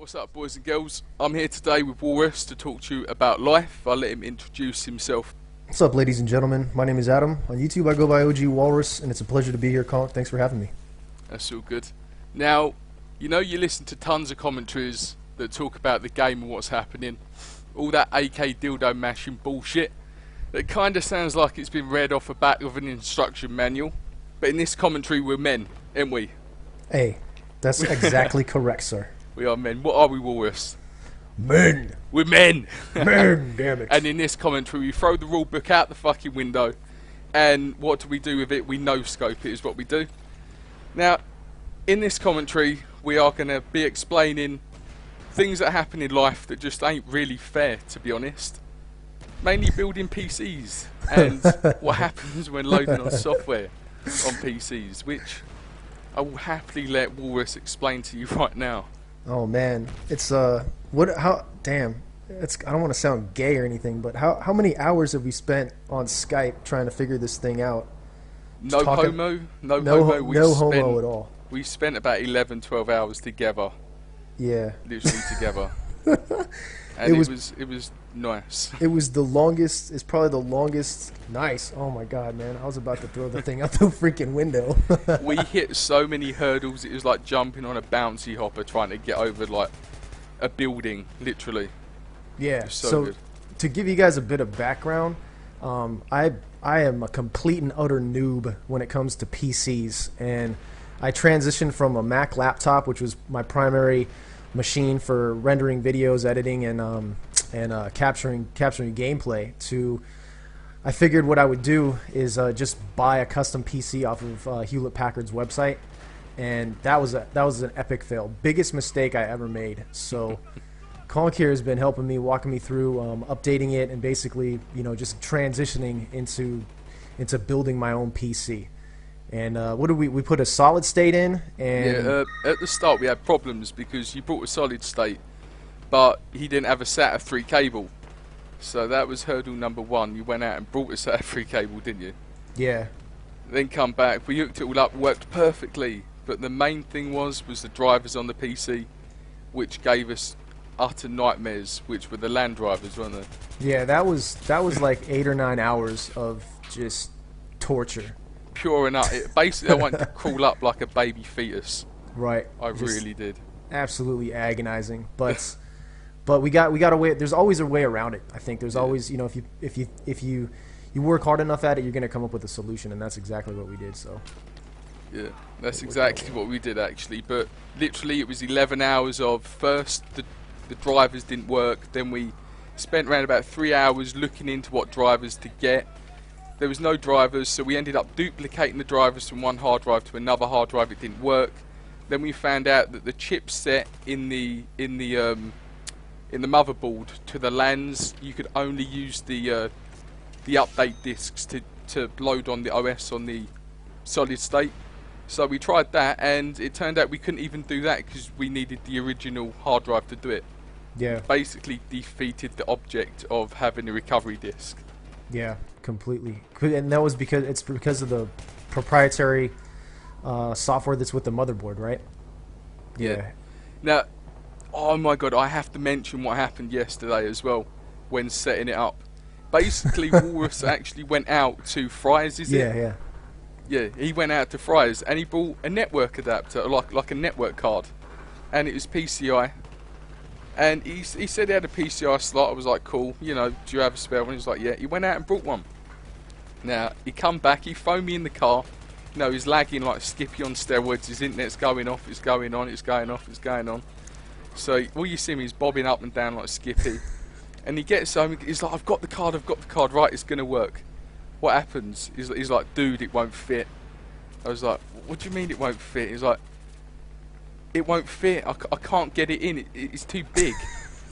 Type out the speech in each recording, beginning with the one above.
What's up, boys and girls? I'm here today with Walrus to talk to you about life. I'll let him introduce himself. What's up, ladies and gentlemen? My name is Adam. On YouTube, I go by OG Walrus, and it's a pleasure to be here, Conk. Thanks for having me. That's all good. Now, you know you listen to tons of commentaries that talk about the game and what's happening. All that AK dildo mashing bullshit. It kind of sounds like it's been read off the back of an instruction manual. But in this commentary, we're men, ain't we? Hey, that's exactly correct, sir. We are men. What are we, Walrus? Men! We're men! Men, damn it. And in this commentary, we throw the rule book out the fucking window. And what do we do with it? We no-scope it is what we do. Now, in this commentary, we are going to be explaining things that happen in life that just ain't really fair, to be honest. Mainly building PCs and what happens when loading on software on PCs, which I will happily let Walrus explain to you right now. Oh, man. It's, damn. I don't want to sound gay or anything, but how many hours have we spent on Skype trying to figure this thing out? No homo at all. We spent about 11, 12 hours together. Yeah. Literally together. And it was nice. It was the longest, it's probably the longest, nice. Oh my god, man. I was about to throw the thing out the freaking window. We hit so many hurdles, it was like jumping on a bouncy hopper trying to get over like a building, literally. Yeah, so good. To give you guys a bit of background, I am a complete and utter noob when it comes to PCs, and I transitioned from a Mac laptop, which was my primary machine for rendering videos, editing, and capturing gameplay, to I figured what I would do is just buy a custom PC off of Hewlett Packard's website, and that was an epic fail, biggest mistake I ever made. So Qonkey has been helping me, walking me through updating it, and basically, you know, just transitioning into building my own PC. And what did we put a solid state in? And yeah, at the start we had problems because you brought a solid state, but he didn't have a SATA 3 cable. So that was hurdle number one. You went out and brought a SATA 3 cable, didn't you? Yeah. Then come back, we hooked it all up, worked perfectly. But the main thing was the drivers on the PC, which gave us utter nightmares, which were the LAN drivers, weren't they? Yeah, that was like 8 or 9 hours of just torture. Pure and utter. Basically, I wanted to crawl up like a baby fetus. Right. I really did. Absolutely agonizing, but we got a way. There's always a way around it. I think there's always, you know, if you work hard enough at it, you're gonna come up with a solution, and that's exactly what we did. So. Yeah, that's exactly what we did actually. But literally, it was 11 hours of first the drivers didn't work. Then we spent around about 3 hours looking into what drivers to get. There was no drivers, so we ended up duplicating the drivers from one hard drive to another hard drive. It didn't work. Then we found out that the chipset in the motherboard to the LANs, you could only use the update discs to load on the OS on the solid state. So we tried that, and it turned out we couldn't even do that because we needed the original hard drive to do it. Yeah. Basically defeated the object of having a recovery disk. Yeah, completely. And that was because of the proprietary software that's with the motherboard, right? Yeah. Now, oh my god, I have to mention what happened yesterday as well when setting it up. Basically, Walrus actually went out to Fry's, is it? Yeah. Yeah, he went out to Fry's and he bought a network adapter, like a network card, and it was PCI. And he said he had a PCI slot. I was like, cool, you know, do you have a spare one? He was like, yeah. He went out and brought one. Now, he come back, he phoned me in the car. You know, he's lagging like Skippy on steroids. His internet's going off, it's going on, it's going off, it's going on. So all you see him is bobbing up and down like Skippy. And he gets home, he's like, I've got the card, right, it's going to work. What happens? He's like, dude, it won't fit. I was like, what do you mean it won't fit? He's like, it won't fit. I can't get it in. It's too big.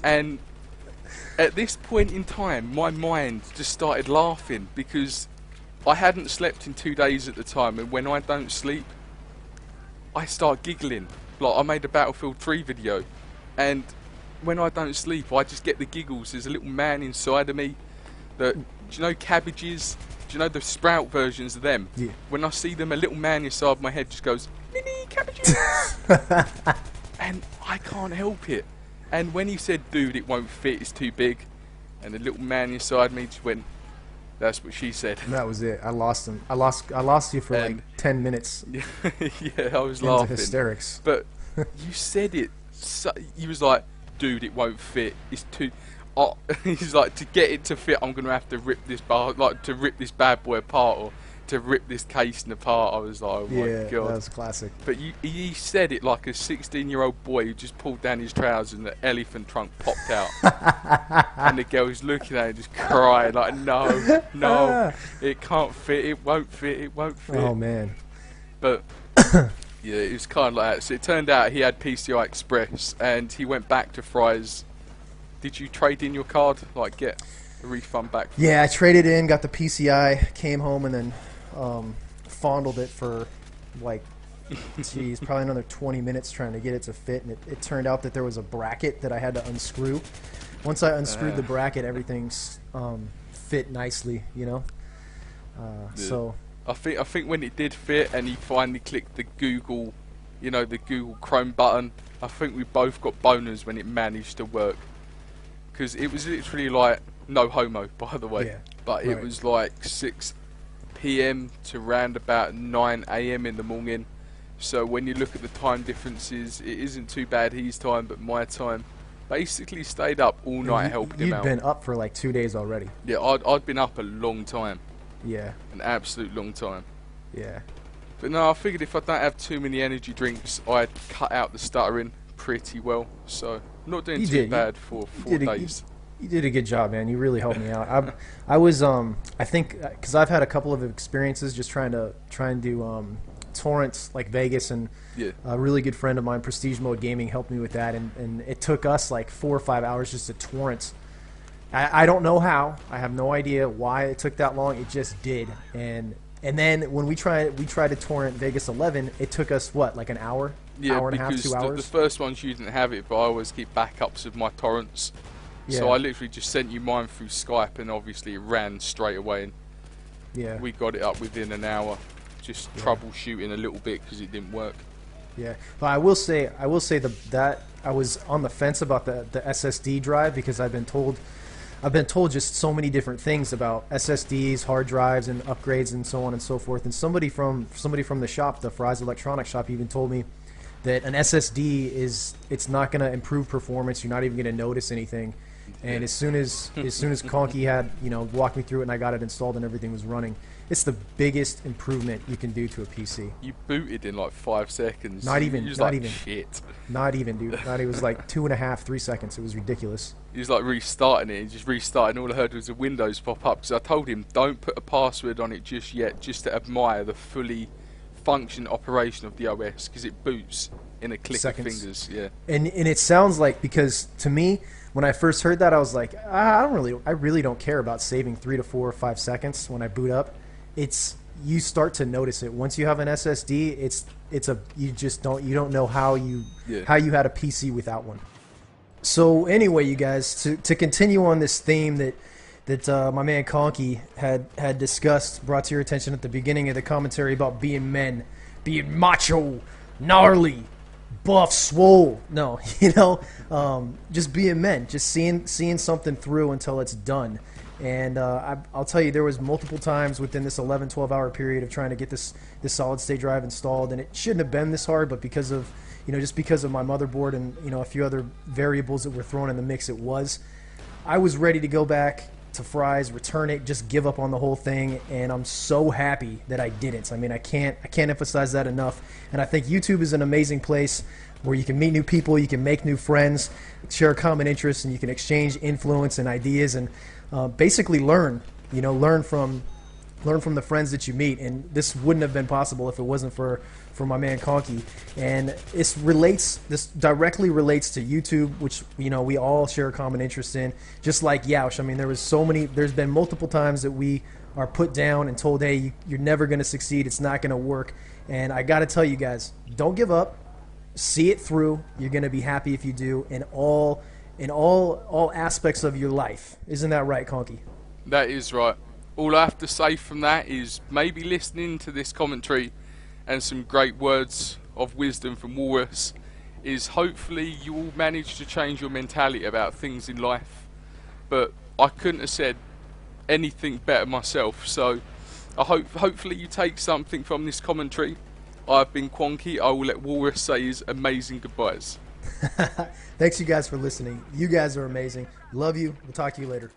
And at this point in time, my mind just started laughing because I hadn't slept in 2 days at the time, and when I don't sleep, I start giggling. Like, I made a Battlefield 3 video, and when I don't sleep, I just get the giggles. There's a little man inside of me that, do you know cabbages? Do you know the sprout versions of them? Yeah. When I see them, a little man inside my head just goes, mini cabbages! And I can't help it. And when he said, dude, it won't fit, it's too big, and the little man inside me just went, that's what she said. And that was it. I lost him. I lost you for like 10 minutes. Yeah, I was into laughing. Hysterics. But you said it. You was like, dude, it won't fit. It's too. He's like, to get it to fit, I'm gonna have to rip this to rip this bad boy apart, or to rip this casing apart. I was like, oh my Yeah, god, that was classic. But he said it like a 16-year-old boy who just pulled down his trousers and the elephant trunk popped out, and the girl was looking at him just crying like, no, it can't fit, it won't fit. Oh man. But yeah, it was kind of like that. So it turned out he had PCI Express, and he went back to Fry's. Did you trade in your card, like get a refund back? Yeah, I traded in, got the PCI, came home, and then fondled it for like, geez, probably another 20 minutes trying to get it to fit, and it turned out that there was a bracket that I had to unscrew. Once I unscrewed the bracket, everything's fit nicely, you know. So I think when it did fit and he finally clicked the Google, the Google Chrome button, I think we both got boners when it managed to work. Because it was literally like, no homo, by the way, but it was like 6 PM to round about 9 AM in the morning. So when you look at the time differences, it isn't too bad his time, but my time. Basically stayed up all night helping him out. You'd been up for like 2 days already. Yeah, I'd been up a long time. Yeah. An absolute long time. Yeah. But no, I figured if I don't have too many energy drinks, I'd cut out the stuttering pretty well. So not doing too bad for 4 days. You did a good job, man. You really helped me out. I was I think because I've had a couple of experiences just trying to do torrents like Vegas, and a really good friend of mine, Prestige Mode Gaming, helped me with that, and it took us like 4 or 5 hours just to torrent. I don't know how. I have no idea why it took that long. It just did. And then when we tried to torrent Vegas 11, it took us what, like an hour? Yeah, hour and a half, 2 hours? The first ones you didn't have it, but I always keep backups of my torrents. Yeah. So I literally just sent you mine through Skype, and obviously it ran straight away, and we got it up within an hour. Just troubleshooting a little bit because it didn't work. Yeah, but I will say that I was on the fence about the SSD drive, because I've been told just so many different things about SSDs, hard drives, and upgrades, and so on and so forth. And somebody from the shop, the Fry's Electronics shop, even told me that an SSD it's not going to improve performance. You're not even going to notice anything. And as soon as Qonkey had walked me through it and I got it installed and everything was running, it's the biggest improvement you can do to a PC. You booted in like 5 seconds. Not even. Shit. Not even, dude. It was like 2.5, 3 seconds. It was ridiculous. He was like restarting it. He just restarted, and all I heard was the Windows pop up. Because I told him, don't put a password on it just yet, just to admire the fully function operation of the OS, because it boots in a click of fingers. Yeah. And it sounds like, because to me, when I first heard that, I was like, I really don't care about saving 3 to 4 or 5 seconds when I boot up. You start to notice it once you have an SSD. You don't know how you had a PC without one. So anyway, you guys, to continue on this theme that my man Qonkey had discussed, brought to your attention at the beginning of the commentary about being men, being macho, gnarly, buff, swole. No, just being men, just seeing something through until it's done. And I'll tell you, there was multiple times within this 11, 12-hour period of trying to get this solid-state drive installed, and it shouldn't have been this hard, but because of just because of my motherboard and a few other variables that were thrown in the mix, it was. I was ready to go back to Fry's, return it, just give up on the whole thing, and I'm so happy that I didn't. I mean, I can't emphasize that enough. And I think YouTube is an amazing place where you can meet new people, you can make new friends, share common interests, and you can exchange influence and ideas, and basically learn from the friends that you meet. And this wouldn't have been possible if it wasn't for my man Qonkey. And this directly relates to YouTube, which we all share a common interest in, just like Yaush. I mean, there's been multiple times that we are put down and told, hey, you're never going to succeed, it's not going to work. And I got to tell you guys, don't give up, see it through. You're going to be happy if you do, in all aspects of your life. Isn't that right, Qonkey? That is right. All I have to say from that is maybe listening to this commentary and some great words of wisdom from Walrus is hopefully you will manage to change your mentality about things in life. But I couldn't have said anything better myself. So I hopefully you take something from this commentary. I've been Qonkey. I will let Walrus say his amazing goodbyes. Thanks you guys for listening. You guys are amazing. Love you. We'll talk to you later.